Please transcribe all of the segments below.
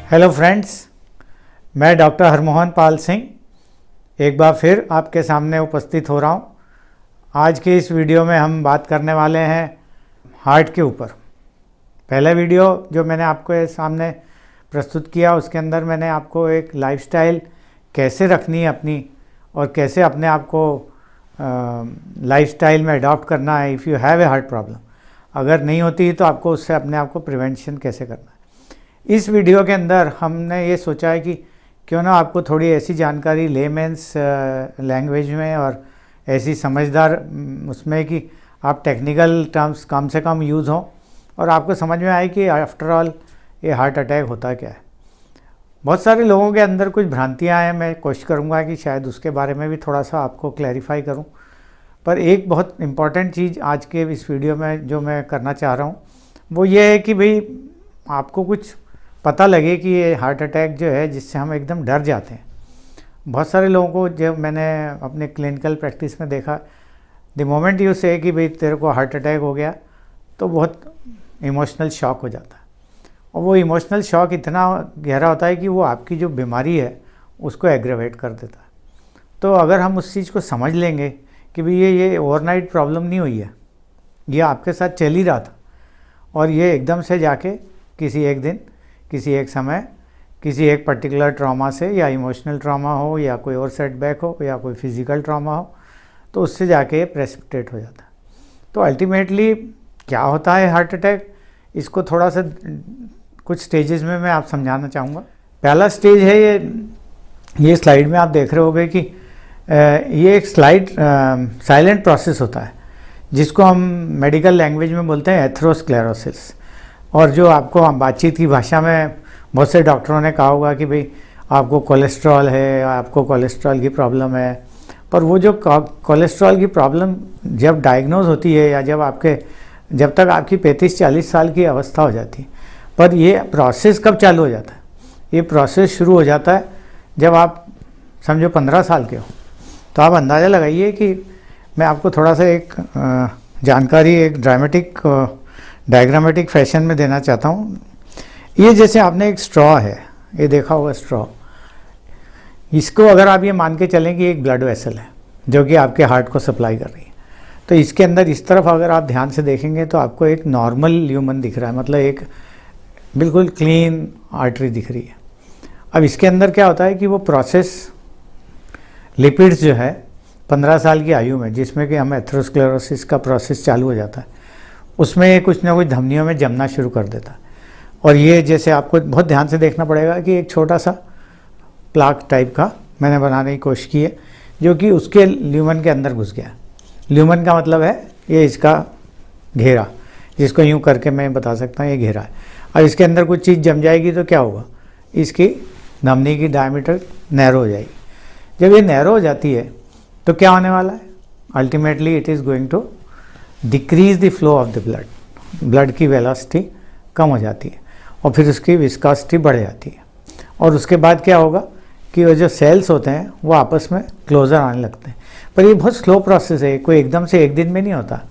Hello friends, मैं doctor Harmohan Pal Singh एक बार फिर आपके सामने उपस्थित हो रहा हूँ। आज की इस वीडियो में हम बात करने वाले हैं हार्ट के ऊपर। पहला वीडियो जो मैंने आपको सामने प्रस्तुत किया उसके अंदर मैंने आपको एक लाइफस्टाइल कैसे रखनी है अपनी और कैसे अपने आप को लाइफस्टाइल में अडॉप्ट करना है if you have A heart problem. अगर नहीं होती तो आपको उससे अपने आप को प्रिवेंशन कैसे करना है। इस वीडियो के अंदर हमने ये सोचा है कि क्यों ना आपको थोड़ी ऐसी जानकारी लेमेंस लैंग्वेज में और ऐसी समझदार उसमें कि आप टेक्निकल टर्म्स कम से कम यूज़ हों और आपको समझ में आए कि आफ्टर ऑल ये हार्ट अटैक होता क्या है। बहुत सारे लोगों के अंदर कुछ भ्रांतियाँ हैं, मैं कोशिश करूँगा कि शायद उसके बारे में भी थोड़ा सा आपको क्लैरिफाई करूँ। पर एक बहुत इम्पॉर्टेंट चीज़ आज के इस वीडियो में जो मैं करना चाह रहा हूँ वो ये है कि भाई आपको कुछ पता लगे कि ये हार्ट अटैक जो है जिससे हम एकदम डर जाते हैं। बहुत सारे लोगों को जब मैंने अपने क्लिनिकल प्रैक्टिस में देखा, द मोमेंट यू से कि भाई तेरे को हार्ट अटैक हो गया तो बहुत इमोशनल शॉक हो जाता है और वो इमोशनल शॉक इतना गहरा होता है कि वो आपकी जो बीमारी है उसको एग्रेवेट कर देता है। तो अगर हम उस चीज़ को समझ लेंगे कि भाई ये ओवरनाइट प्रॉब्लम नहीं हुई है, ये आपके साथ चल ही रहा था और ये एकदम से जाके किसी एक दिन किसी एक समय किसी एक पर्टिकुलर ट्रॉमा से या इमोशनल ट्रॉमा हो या कोई और सेटबैक हो या कोई फिज़िकल ट्रॉमा हो तो उससे जाके प्रेसिपिटेट हो जाता है। तो अल्टीमेटली क्या होता है हार्ट अटैक, इसको थोड़ा सा कुछ स्टेजेस में मैं आप समझाना चाहूँगा। पहला स्टेज है ये स्लाइड में आप देख रहे होंगे कि ये एक साइलेंट प्रोसेस होता है जिसको हम मेडिकल लैंग्वेज में बोलते हैं एथेरोस्क्लेरोसिस। और जो आपको बातचीत की भाषा में बहुत से डॉक्टरों ने कहा होगा कि भाई आपको कोलेस्ट्रॉल है, आपको कोलेस्ट्रॉल की प्रॉब्लम है। पर वो जो कोलेस्ट्रॉल की प्रॉब्लम जब डायग्नोज होती है या जब तक आपकी 35-40 साल की अवस्था हो जाती है, पर ये प्रोसेस कब चालू हो जाता है? ये प्रोसेस शुरू हो जाता है जब आप समझो 15 साल के हो। तो आप अंदाज़ा लगाइए कि मैं आपको थोड़ा सा एक जानकारी एक डायग्रामेटिक फैशन में देना चाहता हूँ। ये जैसे आपने एक स्ट्रॉ है, ये देखा होगा स्ट्रॉ, इसको अगर आप ये मान के चलें कि एक ब्लड वेसल है जो कि आपके हार्ट को सप्लाई कर रही है, तो इसके अंदर इस तरफ अगर आप ध्यान से देखेंगे तो आपको एक नॉर्मल ल्यूमन दिख रहा है, मतलब एक बिल्कुल क्लीन आर्टरी दिख रही है। अब इसके अंदर क्या होता है कि वो प्रोसेस लिपिड्स जो है 15 साल की आयु में जिसमें कि हम एथेरोस्क्लेरोसिस का प्रोसेस चालू हो जाता है उसमें कुछ ना कुछ धमनियों में जमना शुरू कर देता है। और ये जैसे आपको बहुत ध्यान से देखना पड़ेगा कि एक छोटा सा प्लाक टाइप का मैंने बनाने की कोशिश की है जो कि उसके ल्यूमन के अंदर घुस गया। ल्यूमन का मतलब है ये इसका घेरा, जिसको यूँ करके मैं बता सकता हूँ ये घेरा है। अब इसके अंदर कुछ चीज़ जम जाएगी तो क्या होगा, इसकी धमनी की डायमीटर नैरो हो जाएगी। जब ये नैरो हो जाती है तो क्या होने वाला है, ultimately it is going to decrease the flow of the blood की वेलोसिटी कम हो जाती है और फिर उसकी विस्कोसिटी बढ़ जाती है। और उसके बाद क्या होगा कि वो जो सेल्स होते हैं वो आपस में क्लोजर आने लगते हैं। पर ये बहुत स्लो प्रोसेस है, कोई एकदम से एक दिन में नहीं होता।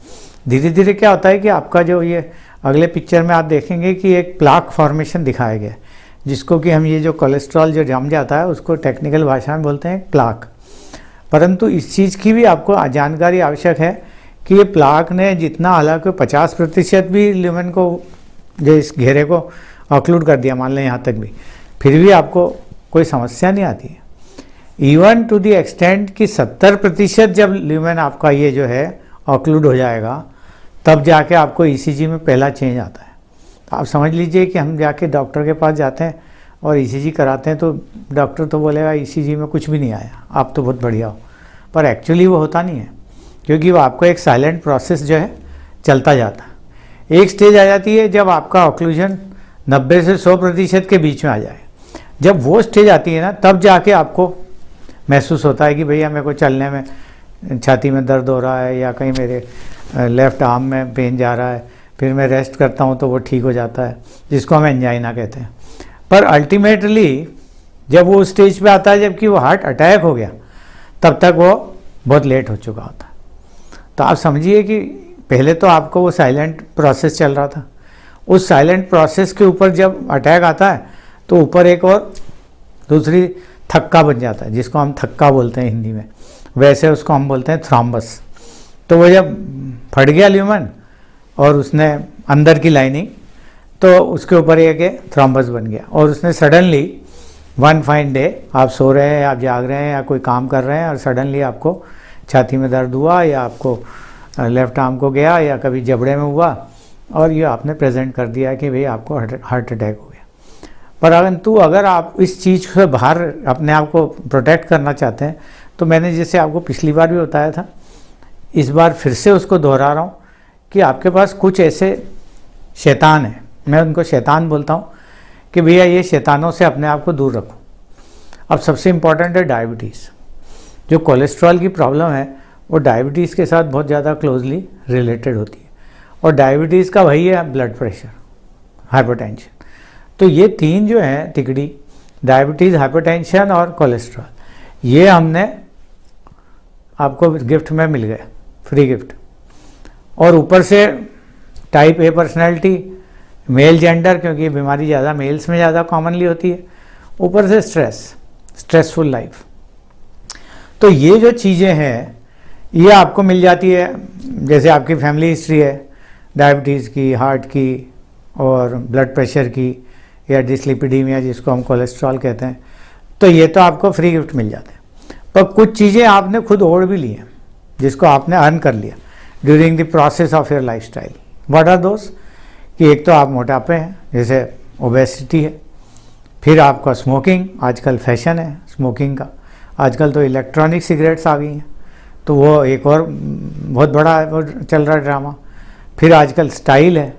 धीरे धीरे क्या होता है कि आपका जो ये अगले पिक्चर में आप देखेंगे कि एक प्लाक फॉर्मेशन दिखाया गया है जिसको कि हम ये जो कोलेस्ट्रॉल जो जम जाता है उसको टेक्निकल भाषा में बोलते हैं प्लाक। परंतु इस चीज़ की भी आपको जानकारी आवश्यक है कि ये प्लाक ने जितना हालांकि 50% भी ल्यूमन को जो इस घेरे को ऑक्लूड कर दिया मान लें यहाँ तक भी, फिर भी आपको कोई समस्या नहीं आती है। इवन टू द एक्सटेंट कि 70% जब ल्यूमन आपका ये जो है ऑक्लूड हो जाएगा तब जाके आपको ईसीजी में पहला चेंज आता है। तो आप समझ लीजिए कि हम जाके डॉक्टर के पास जाते हैं और ईसीजी कराते हैं तो डॉक्टर तो बोलेगा ईसीजी में कुछ भी नहीं आया, आप तो बहुत बढ़िया हो। पर एक्चुअली वो होता नहीं है क्योंकि वो आपको एक साइलेंट प्रोसेस जो है चलता जाता है। एक स्टेज आ जाती है जब आपका ऑक्लूजन 90 से 100% के बीच में आ जाए। जब वो स्टेज आती है ना तब जाके आपको महसूस होता है कि भैया मेरे को चलने में छाती में दर्द हो रहा है या कहीं मेरे लेफ़्ट आर्म में पेन जा रहा है, फिर मैं रेस्ट करता हूँ तो वो ठीक हो जाता है, जिसको हम एंजाइना कहते हैं। पर अल्टीमेटली जब वो स्टेज पे आता है जबकि वो हार्ट अटैक हो गया तब तक वो बहुत लेट हो चुका होता है। तो आप समझिए कि पहले तो आपको वो साइलेंट प्रोसेस चल रहा था, उस साइलेंट प्रोसेस के ऊपर जब अटैक आता है तो ऊपर एक और दूसरी थक्का बन जाता है, जिसको हम थक्का बोलते हैं हिंदी में, वैसे उसको हम बोलते हैं थ्रॉम्बस। तो वो जब फट गया ल्यूमन और उसने अंदर की लाइनिंग, तो उसके ऊपर एक थ्रॉम्बस बन गया, और उसने सडनली वन फाइन डे, आप सो रहे हैं, आप जाग रहे हैं या कोई काम कर रहे हैं, और सडनली आपको छाती में दर्द हुआ, या आपको लेफ्ट आर्म को गया, या कभी जबड़े में हुआ, और ये आपने प्रेजेंट कर दिया कि भाई आपको हार्ट अटैक हो गया। परंतु अगर आप इस चीज़ से बाहर अपने आप को प्रोटेक्ट करना चाहते हैं, तो मैंने जैसे आपको पिछली बार भी बताया था, इस बार फिर से उसको दोहरा रहा हूँ कि आपके पास कुछ ऐसे शैतान हैं, मैं उनको शैतान बोलता हूँ, कि भैया ये शैतानों से अपने आप को दूर रखो। अब सबसे इम्पॉर्टेंट है डायबिटीज़। जो कोलेस्ट्रॉल की प्रॉब्लम है वो डायबिटीज़ के साथ बहुत ज़्यादा क्लोजली रिलेटेड होती है, और डायबिटीज़ का वही है ब्लड प्रेशर, हाइपरटेंशन। तो ये तीन जो हैं तिकड़ी, डायबिटीज़, हाइपरटेंशन और कोलेस्ट्रॉल, ये हमने आपको गिफ्ट में मिल गए, फ्री गिफ्ट। और ऊपर से type A personality, male gender, क्योंकि ये बीमारी ज़्यादा मेल्स में ज़्यादा कॉमनली होती है, ऊपर से स्ट्रेसफुल लाइफ। तो ये जो चीज़ें हैं ये आपको मिल जाती है। जैसे आपकी फैमिली हिस्ट्री है डायबिटीज़ की, हार्ट की, और ब्लड प्रेशर की, या डिस्लिपिडीमिया जिसको हम कोलेस्ट्रॉल कहते हैं, तो ये तो आपको फ्री गिफ्ट मिल जाते हैं। पर कुछ चीज़ें आपने खुद ओढ़ भी ली हैं, जिसको आपने अर्न कर लिया during the process of your lifestyle. What are those? कि एक तो आप मोटापे हैं, जैसे ओबेसिटी है, फिर आपका स्मोकिंग, आजकल फैशन है स्मोकिंग का, आजकल तो इलेक्ट्रॉनिक सिगरेट्स आ गई हैं, तो वो एक और बहुत बड़ा वो चल रहा ड्रामा। फिर आजकल स्टाइल है,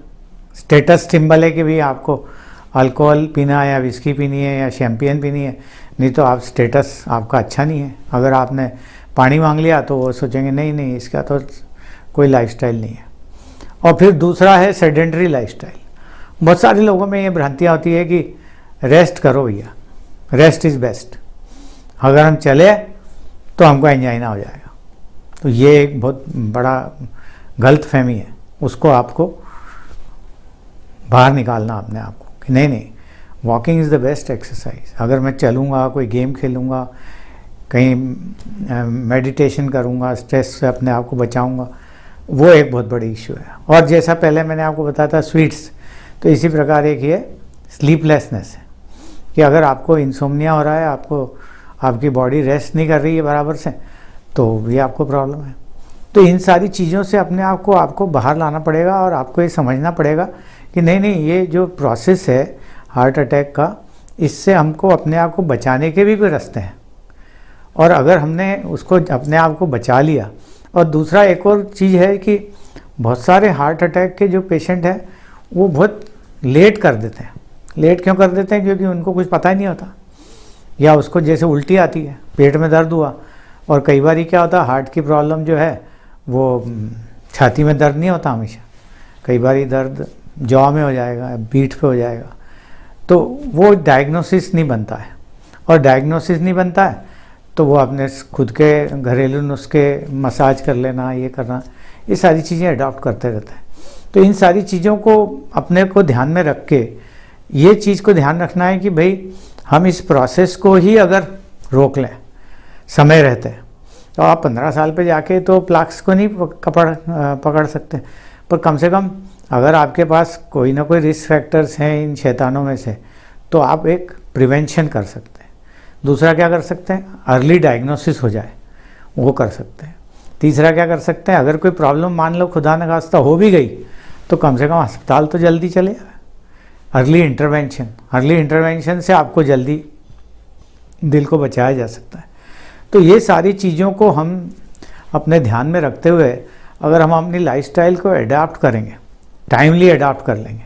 स्टेटस सिंबल है कि भाई आपको अल्कोहल पीना है, या विस्की पीनी है, या शैम्पियन पीनी है, नहीं तो आप स्टेटस आपका अच्छा नहीं है। अगर आपने पानी मांग लिया तो वो सोचेंगे नहीं नहीं, इसका तो कोई लाइफस्टाइल नहीं है। और फिर दूसरा है सेडेंटरी लाइफस्टाइल। बहुत सारे लोगों में ये भ्रांतियाँ होती है कि रेस्ट करो भैया, रेस्ट इज़ बेस्ट, अगर हम चले तो हमको एंजाइना हो जाएगा। तो ये एक बहुत बड़ा गलत फहमी है, उसको आपको बाहर निकालना अपने आप को कि नहीं नहीं, walking is the best exercise. अगर मैं चलूँगा, कोई गेम खेलूँगा, कहीं मेडिटेशन करूँगा, स्ट्रेस से अपने आप को बचाऊँगा, वो एक बहुत बड़ी इशू है। और जैसा पहले मैंने आपको बताया था स्वीट्स, तो इसी प्रकार एक ये स्लीपलेसनेस है कि अगर आपको इंसोम्निया हो रहा है, आपको आपकी बॉडी रेस्ट नहीं कर रही है बराबर से, तो ये आपको प्रॉब्लम है। तो इन सारी चीज़ों से अपने आप को आपको बाहर लाना पड़ेगा, और आपको ये समझना पड़ेगा कि नहीं नहीं, ये जो प्रोसेस है हार्ट अटैक का, इससे हमको अपने आप को बचाने के भी कोई रास्ते हैं। और अगर हमने उसको अपने आप को बचा लिया, और दूसरा एक और चीज़ है कि बहुत सारे हार्ट अटैक के जो पेशेंट हैं वो बहुत लेट कर देते हैं। लेट क्यों कर देते हैं? क्योंकि उनको कुछ पता ही नहीं होता, या उसको जैसे उल्टी आती है, पेट में दर्द हुआ, और कई बार क्या होता है, हार्ट की प्रॉब्लम जो है वो छाती में दर्द नहीं होता हमेशा, कई बार दर्द जॉ में हो जाएगा, पीठ पे हो जाएगा, तो वो डायग्नोसिस नहीं बनता है। और डायग्नोसिस नहीं बनता है तो वो अपने खुद के घरेलू नुस्खे, मसाज कर लेना, ये करना, ये सारी चीज़ें अडॉप्ट करते रहते हैं। तो इन सारी चीज़ों को अपने को ध्यान में रख के ये चीज़ को ध्यान रखना है कि भाई हम इस प्रोसेस को ही अगर रोक लें समय रहते, तो आप 15 साल पे जाके तो प्लाक्स को नहीं पकड़ सकते, पर कम से कम अगर आपके पास कोई ना कोई रिस्क फैक्टर्स हैं इन शैतानों में से, तो आप एक प्रिवेंशन कर सकते हैं। दूसरा क्या कर सकते हैं? अर्ली डायग्नोसिस हो जाए वो कर सकते हैं। तीसरा क्या कर सकते हैं? अगर कोई प्रॉब्लम मान लो खुदा न खास्ता हो भी गई, तो कम से कम अस्पताल तो जल्दी चले जाए। अर्ली इंटरवेंशन से आपको जल्दी दिल को बचाया जा सकता है। तो ये सारी चीज़ों को हम अपने ध्यान में रखते हुए अगर हम अपनी लाइफस्टाइल को अडॉप्ट करेंगे, टाइमली अडॉप्ट कर लेंगे,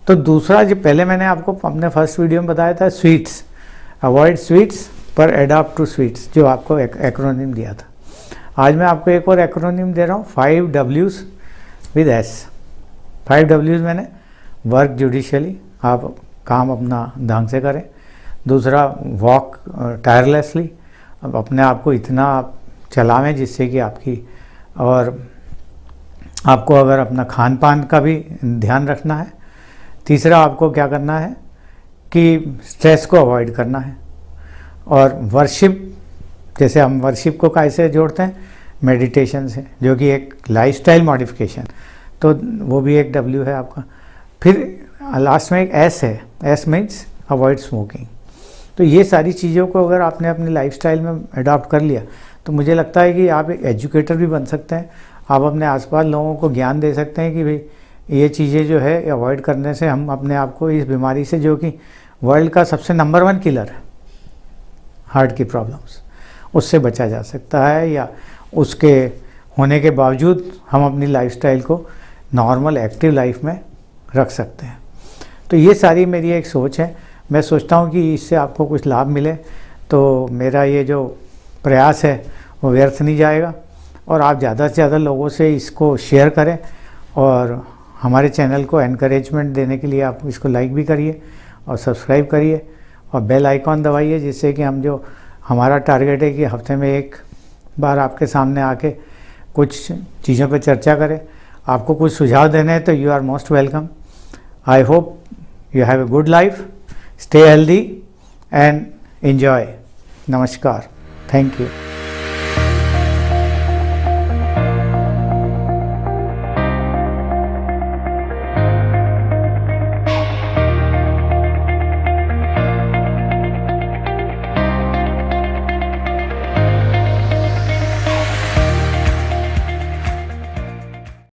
तो दूसरा जो पहले मैंने आपको अपने फर्स्ट वीडियो में बताया था, स्वीट्स, अवॉइड स्वीट्स पर अडॉप्ट टू स्वीट्स, जो आपको एक एक्रोनिम दिया था। आज मैं आपको एक और एक्रोनिम दे रहा हूँ, 5 Ws विद S। 5 Ws मैंने वर्क जुडिशियली, आप काम अपना ढंग से करें। दूसरा, वॉक टायरलेसली, अब अपने आप को इतना चलावें जिससे कि आपकी, और आपको अगर अपना खान पान का भी ध्यान रखना है। तीसरा, आपको क्या करना है कि स्ट्रेस को अवॉइड करना है। और वर्शिप, जैसे हम वर्शिप को कैसे जोड़ते हैं, मेडिटेशन से, जो कि एक लाइफस्टाइल मॉडिफिकेशन, तो वो भी एक W है आपका। फिर लास्ट में एक S है, S मीन्स अवॉइड स्मोकिंग। तो ये सारी चीज़ों को अगर आपने अपनी लाइफस्टाइल में अडॉप्ट कर लिया तो मुझे लगता है कि आप एक एजुकेटर भी बन सकते हैं। आप अपने आसपास लोगों को ज्ञान दे सकते हैं कि भाई ये चीज़ें जो है अवॉइड करने से हम अपने आप को इस बीमारी से, जो कि वर्ल्ड का सबसे नंबर 1 किलर है, हार्ट की प्रॉब्लम्स, उससे बचा जा सकता है, या उसके होने के बावजूद हम अपनी लाइफस्टाइल को नॉर्मल एक्टिव लाइफ में रख सकते हैं। तो ये सारी मेरी एक सोच है। मैं सोचता हूँ कि इससे आपको कुछ लाभ मिले, तो मेरा ये जो प्रयास है वो व्यर्थ नहीं जाएगा। और आप ज़्यादा से ज़्यादा लोगों से इसको शेयर करें, और हमारे चैनल को एनकरेजमेंट देने के लिए आप इसको लाइक भी करिए और सब्सक्राइब करिए और बेल आइकॉन दबाइए, जिससे कि हम जो हमारा टारगेट है कि हफ्ते में एक बार आपके सामने आके कुछ चीज़ों पर चर्चा करें। आपको कुछ सुझाव देने हैं तो you are most welcome. I hope you have a good life, stay healthy and enjoy. नमस्कार, थैंक यू।